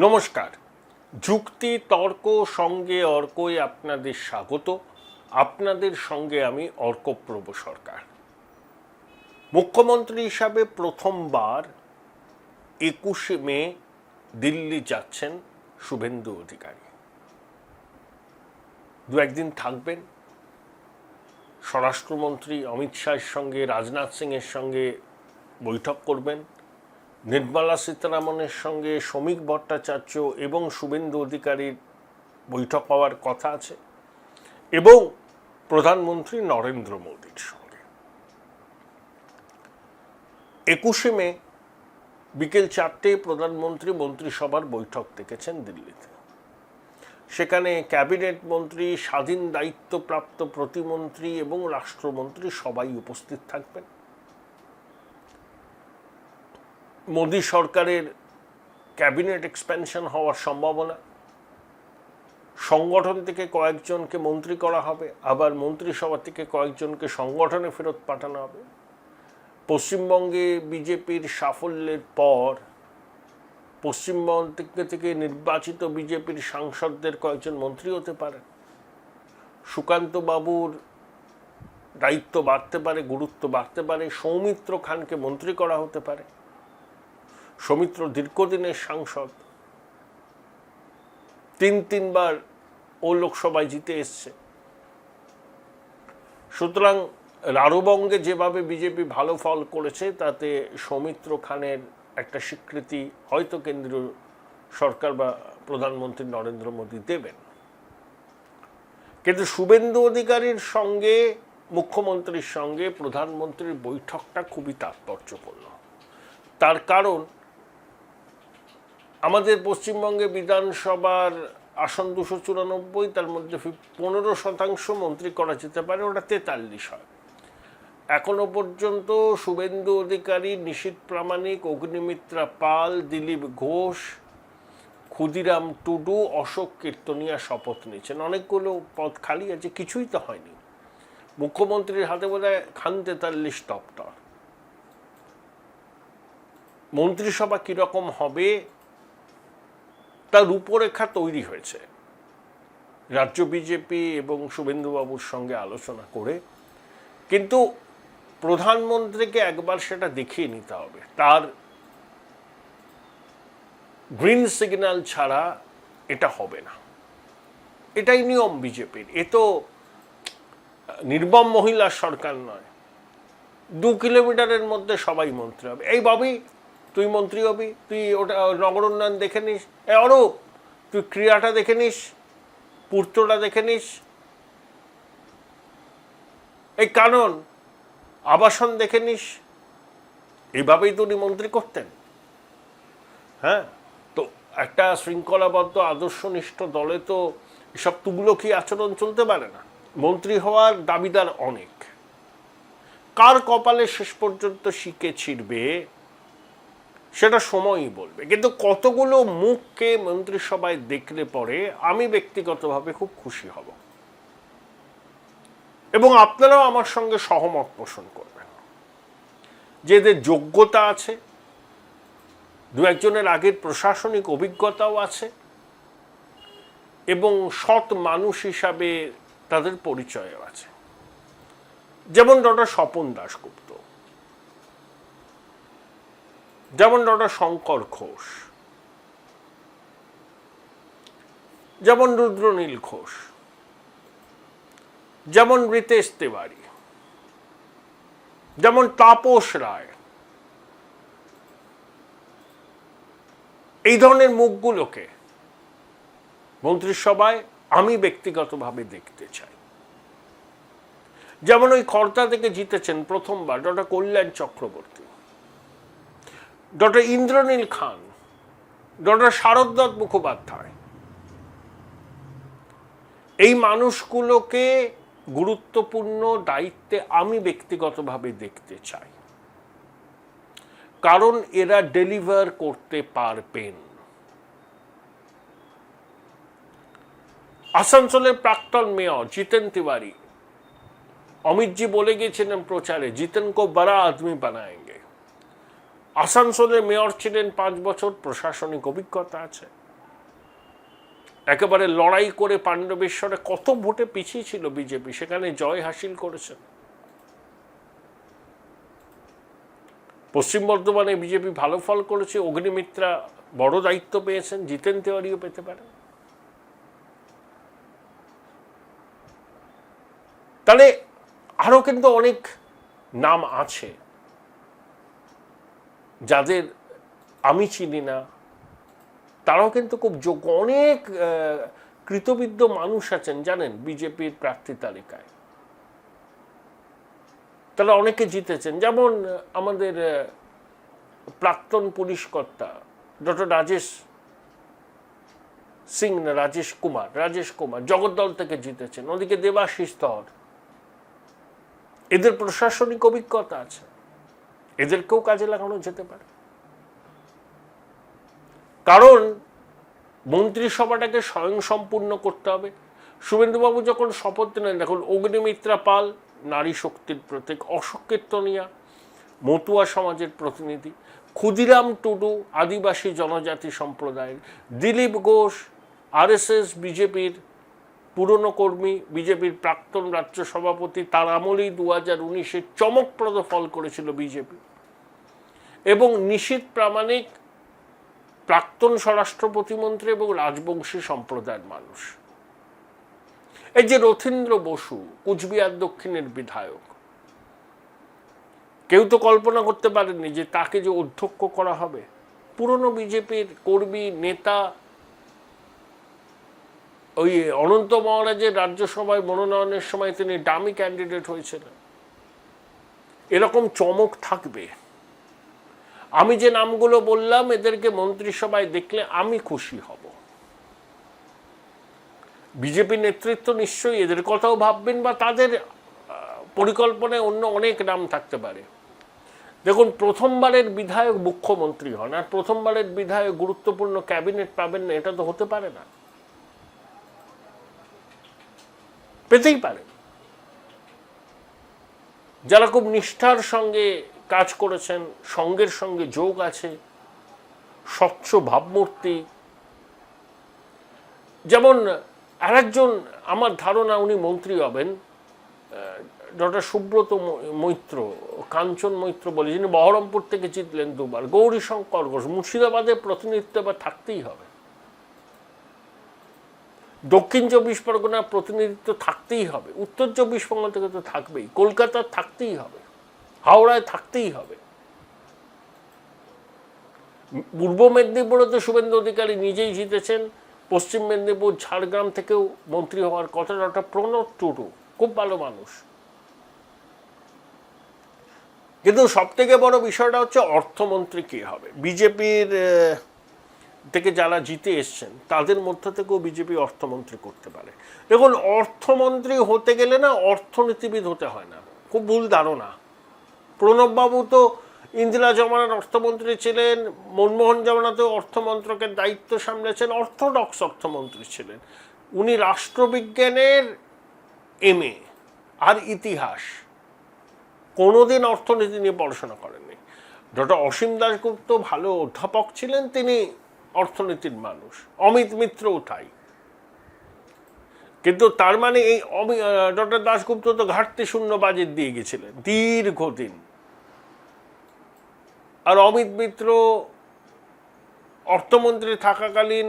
নমস্কার। যুক্তি তর্ক সঙ্গে অর্কই আপনাদের স্বাগত। আপনাদের সঙ্গে আমি অর্কপ্রভ সরকার। মুখ্যমন্ত্রী হিসাবে প্রথমবার 21শে মে দিল্লি যাচ্ছেন শুভেন্দু অধিকারী। দু একদিন থাকবেন, স্বরাষ্ট্রমন্ত্রী অমিত শাহের সঙ্গে, রাজনাথ সিংয়ের সঙ্গে বৈঠক করবেন, নির্মলা সীতারামনের সঙ্গে শ্রমিক ভট্টাচার্য এবং শুভেন্দু অধিকারীর বৈঠক হওয়ার কথা আছে, এবং প্রধানমন্ত্রী নরেন্দ্র মোদীর সঙ্গে। 21শে মে বিকেল 4টায় প্রধানমন্ত্রী মন্ত্রিসভার বৈঠক ডেকেছেন দিল্লিতে। সেখানে ক্যাবিনেট মন্ত্রী, স্বাধীন দায়িত্বপ্রাপ্ত প্রতিমন্ত্রী এবং রাষ্ট্রমন্ত্রী সবাই উপস্থিত থাকবেন। মোদী সরকারের ক্যাবিনেট এক্সপ্যানশন হওয়ার সম্ভাবনা, সংগঠন থেকে কয়েকজনকে মন্ত্রী করা হবে, আবার মন্ত্রিসভা থেকে কয়েকজনকে সংগঠনে ফেরত পাঠানো হবে। পশ্চিমবঙ্গে বিজেপির সাফল্যের পর পশ্চিমবঙ্গ থেকে নির্বাচিত বিজেপির সাংসদদের কয়েকজন মন্ত্রী হতে পারেন। সুকান্ত বাবুর দায়িত্ব বাড়তে পারে, গুরুত্ব বাড়তে পারে। সৌমিত্র খানকে মন্ত্রী করা হতে পারে। সৌমিত্র দীর্ঘদিনের সাংসদ, তিনবার ও লোকসভায় জিতে এসছে। সুতরাং রাঢ়বঙ্গে যেভাবে বিজেপি ভালো ফল করেছে, তাতে সৌমিত্র খানের একটা স্বীকৃতি হয়তো কেন্দ্রীয় সরকার বা প্রধানমন্ত্রী নরেন্দ্র মোদী দেবেন। কিন্তু শুভেন্দু অধিকারীর সঙ্গে, মুখ্যমন্ত্রীর সঙ্গে প্রধানমন্ত্রীর বৈঠকটা খুবই তাৎপর্যপূর্ণ। তার কারণ, আমাদের পশ্চিমবঙ্গে বিধানসভার আসন 294, তার মধ্যে 15% মন্ত্রী করা যেতে পারে, ওটা 43 হয়। এখনো পর্যন্ত শুভেন্দু অধিকারী, নিশীথ প্রামাণিক, অগ্নিমিত্রা পাল, দিলীপ ঘোষ, ক্ষুদিরাম টুডু, অশোক কীর্তনিয়া শপথ নিয়েছেন। অনেকগুলো পদ খালি আছে, কিছুই তো হয়নি। মুখ্যমন্ত্রীর হাতে বোধহয় খান 43 দপ্তর। মন্ত্রিসভা কীরকম হবে তার রূপরেখা তৈরি হয়েছে রাজ্য বিজেপি এবং শুভেন্দুবাবুর সঙ্গে আলোচনা করে। কিন্তু প্রধানমন্ত্রীকে একবার সেটা দেখিয়ে নিতে হবে। তার গ্রিন সিগন্যাল ছাড়া এটা হবে না। এটাই নিয়ম বিজেপির। এ তো নির্মম মহিলার সরকার নয়। 2 কিলোমিটারের মধ্যে সবাই মন্ত্রী হবে। এই বাবি, তুই মন্ত্রী হবি, তুই ওটা নগর উন্নয়ন দেখে নিস। অরূপ, তুই ক্রিয়াটা দেখে নিস, পূর্তটা দেখে নিস। এই কানন, আবাসন দেখে নিস। এইভাবেই তো উনি মন্ত্রী করতেন। হ্যাঁ, তো একটা শৃঙ্খলাবদ্ধ আদর্শনিষ্ঠ দলে তো এসব তুগলকি আচরণ চলতে পারে না। মন্ত্রী হওয়ার দাবিদার অনেক। কার কপালে শেষ পর্যন্ত শিকে ছিড়বে সেটা সময়ই বলবে। কিন্তু কতগুলো মুখকে মন্ত্রিসভায় দেখলে পরে আমি ব্যক্তিগতভাবে খুব খুশি হব, এবং আপনারাও আমার সঙ্গে সহমত পোষণ করবেন যে এদের যোগ্যতা আছে, 2-একজনের আগের প্রশাসনিক অভিজ্ঞতাও আছে, এবং সৎ মানুষ হিসাবে তাদের পরিচয়ও আছে। যেমন ডক্টর স্বপন দাশগুপ্ত, যেমন ডক্টর শঙ্কর ঘোষ, যেমন রুদ্রনীল ঘোষ, যেমন রিতেশ তিওয়ারি, যেমন তাপস রায়। এই ধরনের মুখগুলোকে মন্ত্রিসভায় আমি ব্যক্তিগতভাবে দেখতে চাই। যেমন ওই খর্দা থেকে জিতেছেন প্রথমবার ডক্টর কল্যাণ চক্রবর্তী, ডক্টর ইন্দ্রনীল খান, ডক্টর শারদত্ত মুখোপাধ্যায়। এই মানুষগুলোকে গুরুত্বপূর্ণ দায়িত্বে আমি ব্যক্তিগতভাবে দেখতে চাই, কারণ এরা ডেলিভার করতে পারবেন। আসানসোলের প্রাক্তন মেয়র জিতেন তিওয়ারি, অমিতজি বলে গিয়েছিলেন প্রচারে, জিতেন কো বড়া আদমি বানায়েঙ্গে। আসানসোলের মেয়র ছিলেন 5 বছর, প্রশাসনিক অভিজ্ঞতা আছে। একেবারে লড়াই করে পাণ্ডবেশ্বরে কত ভোটে পিছিয়ে ছিল বিজেপি, সেখানে জয় হাসিল করেছেন। পশ্চিম বর্ধমানে বিজেপি ভালো ফল করেছে, অগ্নিমিত্রা বড় দায়িত্ব পেয়েছেন, জিতেন তেওয়ারিও পেতে পারেন। তাহলে আরো কিন্তু অনেক নাম আছে যাদের আমি চিনি না, তারাও কিন্তু খুব যোগ্য। অনেক কৃতবিদ্য মানুষ আছেন জানেন বিজেপির প্রার্থী তালিকায়, তারা অনেকে জিতেছেন। যেমন আমাদের প্রাক্তন পুলিশ কর্তা ডক্টর রাজেশ সিং না রাজেশ কুমার জগদ্দল থেকে জিতেছেন। ওদিকে দেবাশিস ধর, এদের প্রশাসনিক অভিজ্ঞতা আছে, এদেরকেও কাজে লাগানো যেতে পারে। কারণ মন্ত্রিসভাটাকে স্বয়ংসম্পূর্ণ করতে হবে। শুভেন্দুবাবু যখন শপথ নেন, দেখুন অগ্নিমিত্রা পাল নারী শক্তির প্রতীক, অশোক কীর্তনিয়া মতুয়া সমাজের প্রতিনিধি, ক্ষুদিরাম টুডু আদিবাসী জনজাতি সম্প্রদায়ের, দিলীপ ঘোষ আরএসএস বিজেপির পুরনো কর্মী, বিজেপির প্রাক্তন রাজ্য সভাপতি, তার আমলেই 2019-এ চমকপ্রদ ফল করেছিল বিজেপি, এবং নিশীথ প্রামাণিক প্রাক্তন স্বরাষ্ট্র প্রতিমন্ত্রী এবং রাজবংশী সম্প্রদায়ের মানুষ। এই যে রথীন্দ্র বসু কুচবিহার দক্ষিণের বিধায়ক, কেউ তো কল্পনা করতে পারেননি যে তাকে যে অধ্যক্ষ করা হবে। পুরনো বিজেপির কর্মী নেতা, ওই অনন্ত মহারাজের রাজ্যসভায় মনোনয়নের সময় তিনি ডামি ক্যান্ডিডেট হয়েছিলেন। এরকম চমক থাকবে। আমি যে নামগুলো বললাম, এদেরকে মন্ত্রিসভায় দেখলে আমি খুশি হব। বিজেপি নেতৃত্ব নিশ্চয়ই এদের কথাও ভাববেন, বা তাদের পরিকল্পনায় অন্য অনেক নাম থাকতে পারে। দেখুন, প্রথমবারের বিধায়ক মুখ্যমন্ত্রী হন, আর প্রথমবারের বিধায়ক গুরুত্বপূর্ণ ক্যাবিনেট পাবেন না, এটা তো হতে পারে না। পেতেই পারে। যারা খুব নিষ্ঠার সঙ্গে কাজ করেছেন, সঙ্গের সঙ্গে যোগ আছে, স্বচ্ছ ভাবমূর্তি। যেমন আরেকজন আমার ধারণা উনি মন্ত্রী হবেন, ডক্টর সুব্রত মৈত্র, কাঞ্চন মৈত্র বলে, যিনি বহরমপুর থেকে জিতলেন 2 বার। গৌরীশঙ্কর ঘোষ, মুর্শিদাবাদের প্রতিনিধিত্ব এবার থাকতেই হবে। দক্ষিণ 24 পরগনার প্রতিনিধিত্ব থাকতেই হবে, উত্তর 24 পরগনা থেকে তো থাকবেই, কলকাতার থাকতেই হবে, হাওড়ায় থাকতেই হবে। পূর্ব মেদিনীপুরে তো শুভেন্দু অধিকারী নিজেই জিতেছেন, পশ্চিম মেদিনীপুর ঝাড়গ্রাম থেকেও মন্ত্রী হওয়ার কথা ডক্টর প্রণব টুডু, খুব ভালো মানুষ। কিন্তু সব থেকে বড় বিষয়টা হচ্ছে অর্থমন্ত্রী কে হবে। বিজেপির থেকে যারা জিতে এসছেন তাদের মধ্য থেকেও বিজেপি অর্থমন্ত্রী করতে পারে। দেখুন, অর্থমন্ত্রী হতে গেলে না অর্থনীতিবিদ হতে হয় না, খুব ভুল ধারণা। প্রণববাবু তো ইন্দিরা জমানার অর্থমন্ত্রী ছিলেন, মনমোহন জমানাতেও অর্থমন্ত্রকের দায়িত্ব সামলেছেন, অর্থোডক্স অর্থমন্ত্রী ছিলেন। উনি রাষ্ট্রবিজ্ঞানের MA আর ইতিহাস, কোনোদিন অর্থনীতি নিয়ে পড়াশোনা করেননি। ডক্টর অসীম দাশগুপ্ত ভালো অধ্যাপক ছিলেন, তিনি অর্থনীতির মানুষ। অমিত মিত্রও তাই। কিন্তু তার মানে এই ডক্টর দাশগুপ্ত তো ঘাটতি শূন্য বাজেট দিয়ে গেছিলেন দীর্ঘদিন, আর অমিত মিত্র অর্থমন্ত্রী থাকাকালীন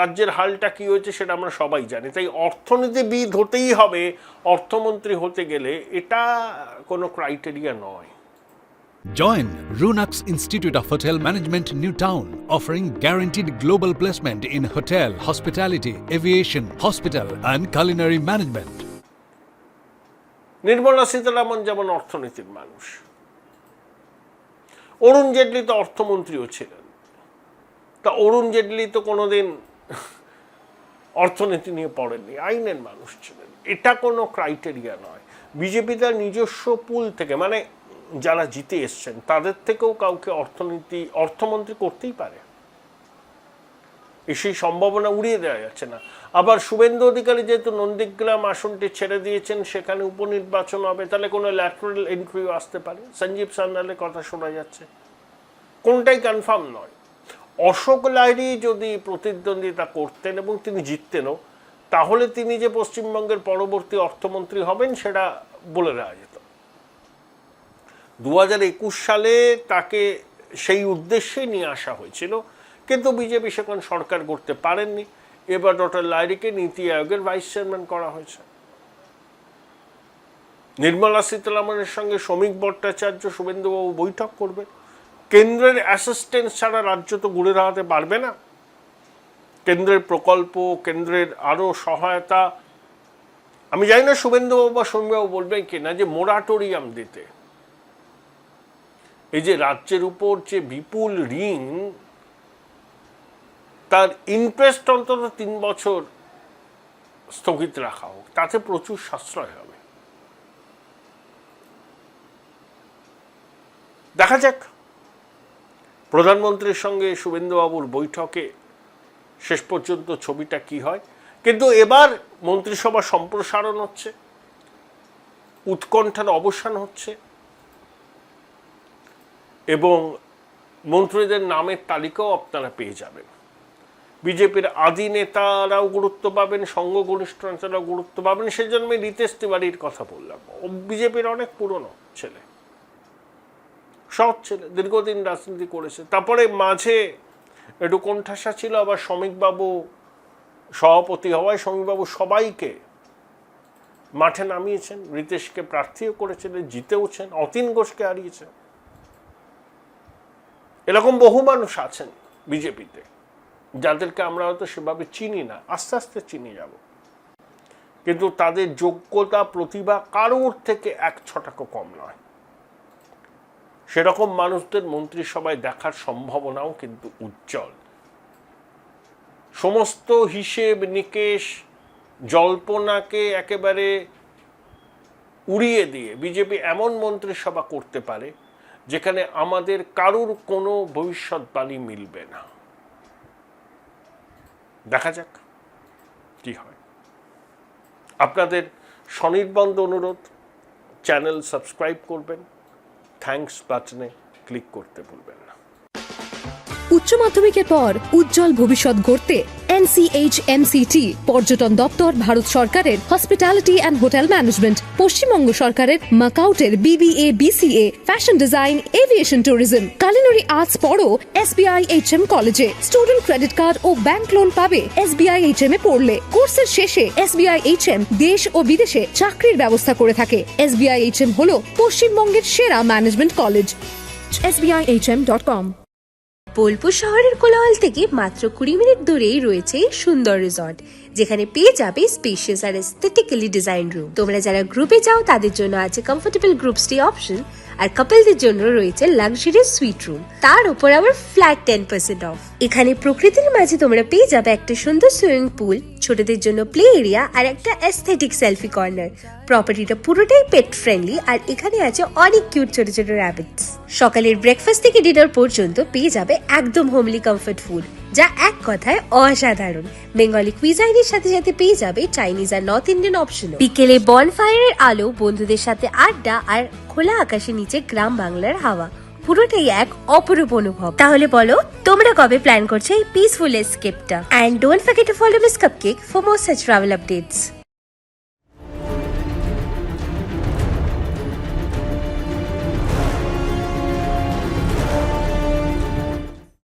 রাজ্যের হালটা কি হয়েছে সেটা আমরা সবাই জানি। তাই অর্থনীতিবিদ হতেই হবে অর্থমন্ত্রী হতে গেলে, এটা কোনো ক্রাইটেরিয়া নয়। Join Runux Institute of Hotel Management, New Town, offering guaranteed global placement in hotel, hospitality, aviation, hospital and culinary management. Nirmala Sitharaman যেমন অর্থনীতির মানুষ, অরুণ জেটলি তো অর্থমন্ত্রীও ছিলেন, তা অরুণ জেটলি তো কোনোদিন অর্থনীতি নিয়ে পড়েননি, আইনের মানুষ ছিলেন। এটা কোনো ক্রাইটেরিয়া নয়। বিজেপি তার নিজস্ব পুল থেকে, মানে যারা জিতে এসছেন তাদের থেকেও কাউকে অর্থমন্ত্রী করতেই পারে, সেই সম্ভাবনা উড়িয়ে দেওয়া যাচ্ছে না। আবার শুভেন্দু অধিকারী যেহেতু নন্দীগ্রাম আসনটি ছেড়ে দিয়েছেন, সেখানে উপনির্বাচন হবে, তাহলে কোনো ল্যাটারাল এন্ট্রিও আসতে পারে। সঞ্জীব সান্যালের কথা শোনা যাচ্ছে, কোনটাই কনফার্ম নয়। অশোক লাহিড়ী যদি প্রতিদ্বন্দ্বিতা করতেন এবং তিনি জিততেনও, তাহলে তিনি যে পশ্চিমবঙ্গের পরবর্তী অর্থমন্ত্রী হবেন সেটা বলে দেওয়া যেত। 2021 সালে তাকে সেই উদ্দেশ্যেই নিয়ে আসা হয়েছিল, কিন্তু বিজেপি সেখানে সরকার করতে পারেননি। এবার ডক্টর লাহিড়ীকে নীতি আয়োগের ভাইস চেয়ারম্যান করা হয়েছে। নির্মলা সীতারামনের সঙ্গে শ্রমিক ভট্টাচার্য, শুভেন্দুবাবু বৈঠক করবে। কেন্দ্রের অ্যাসিস্ট্যান্স ছাড়া রাজ্য তো ঘুরে দাঁড়াতে পারবে না। কেন্দ্রের প্রকল্প, কেন্দ্রের আরও সহায়তা, আমি জানি না শুভেন্দুবাবু বা শ্রমিকবাবু বলবেন কিনা যে মোরাটোরিয়াম দিতে। এই যে রাজ্যের উপর যে বিপুল ঋণ, তার ইন্টারেস্ট অন্তত 3 বছর স্থগিত রাখা হোক, তাতে প্রচুর সাশ্রয় হবে। দেখা যাক প্রধানমন্ত্রীর সঙ্গে শুভেন্দুবাবুর বৈঠকে শেষ পর্যন্ত ছবিটা কি হয়। কিন্তু এবার মন্ত্রিসভা সম্প্রসারণ হচ্ছে, উৎকণ্ঠার অবসান হচ্ছে এবং মন্ত্রীদের নামের তালিকাও আপনারা পেয়ে যাবেন। বিজেপির আদি নেতারাও গুরুত্ব পাবেন, সংঘ ঘনিষ্ঠ নেতারাও গুরুত্ব পাবেন। সেই জন্য আমি রিতেশ তিওয়ারির কথা বললাম। বিজেপির অনেক পুরনো ছেলে, সৎ ছেলে, দীর্ঘদিন রাজনীতি করেছে। তারপরে মাঝে একটু কোণঠাসা ছিল, আবার শ্রমিকবাবু সভাপতি হওয়ায় শ্রমিকবাবু সবাইকে মাঠে নামিয়েছেন। রিতেশকে প্রার্থীও করেছিলেন, জিতেওছেন, অতীন ঘোষকে হারিয়েছেন। এরকম বহু মানুষ আছেন বিজেপিতে যাদেরকে আমরা হয়তো সেভাবে চিনি না, আস্তে আস্তে চিনি যাব। কিন্তু তাদের যোগ্যতা, প্রতিভা কারোর থেকে 1 টাকা কম নয়। সেরকম মানুষদের মন্ত্রিসভায় দেখার সম্ভাবনাও কিন্তু উজ্জ্বল। সমস্ত হিসেব নিকেশ, জল্পনাকে একেবারে উড়িয়ে দিয়ে বিজেপি এমন মন্ত্রিসভা করতে পারে যেখানে আমাদের কারুর কোনো ভবিষ্যৎবাণী মিলবে না। দেখা যাক কি হয়। আপনাদের স্বনির্বন্ধ অনুরোধ, চ্যানেল সাবস্ক্রাইব করবেন, থ্যাঙ্কস বাটনে ক্লিক করতে ভুলবেন না। উচ্চ মাধ্যমিকের পর উজ্জ্বল ভবিষ্যৎ গড়তে NCHMCT পর্যটন দপ্তর, ভারত সরকারের hospitality and hotel management, Paschimbanga সরকারের মাকাউটের BBA BCA, fashion design, aviation tourism, culinary arts পড়ো SBI HM কলেজে। স্টুডেন্ট ক্রেডিট কার্ড ও ব্যাংক লোন পাবে SBI HM এ পড়লে। কোর্সের শেষে SBI HM দেশ ও বিদেশে চাকরির ব্যবস্থা করে থাকে। SBI HM হলো পশ্চিমবঙ্গের সেরা ম্যানেজমেন্ট কলেজ। SBIHM.com। বোলপুর শহরের কোলাহল থেকে মাত্র 20 মিনিট দূরেই রয়েছে সুন্দর রিসর্ট, যেখানে পেয়ে যাবে স্পেশিয়াস আর এস্থেটিক্যালি ডিজাইন রুম। তোমরা যারা গ্রুপে যাও তাদের জন্য আছে কমফোর্টেবল গ্রুপ স্টে অপশন, আর কাপলদের জন্য রয়েছে লাক্সারিয়াস সুইট রুম, তার উপর আবার ফ্ল্যাট 10% অফ। এখানে প্রকৃতির মাঝে তোমরা পেয়ে যাবে একটা সুন্দর সুইমিং পুল, ছোটদের জন্য প্লে এরিয়া আর একটা এস্থেটিক সেলফি কর্নার। প্রপার্টিটা পুরোটাই পেট ফ্রেন্ডলি, আর এখানে আছে অনেক কিউট ছোট ছোট র্যাবিটস। সকালের ব্রেকফাস্ট থেকে ডিনার পর্যন্ত পেয়ে যাবে একদম হোমলি কমফর্ট ফুড, যা এক কথায় অসাধারণ। বেঙ্গলি কুইজাইনের সাথে সাথে পেয়ে যাবে চাইনিজ আর নর্থ ইন্ডিয়ান অপশন। বিকেলে বনফায়ারের আলো, বন্ধুদের সাথে আড্ডা আর খোলা আকাশের নিচে গ্রাম বাংলার হাওয়া, পুরোটাই এক অপরূপ অনুভব। তাহলে বলো তোমরা কবে প্ল্যান করছো এই পিসফুল এসকেপটা? And don't forget to follow Miss Cupcake for more such travel updates.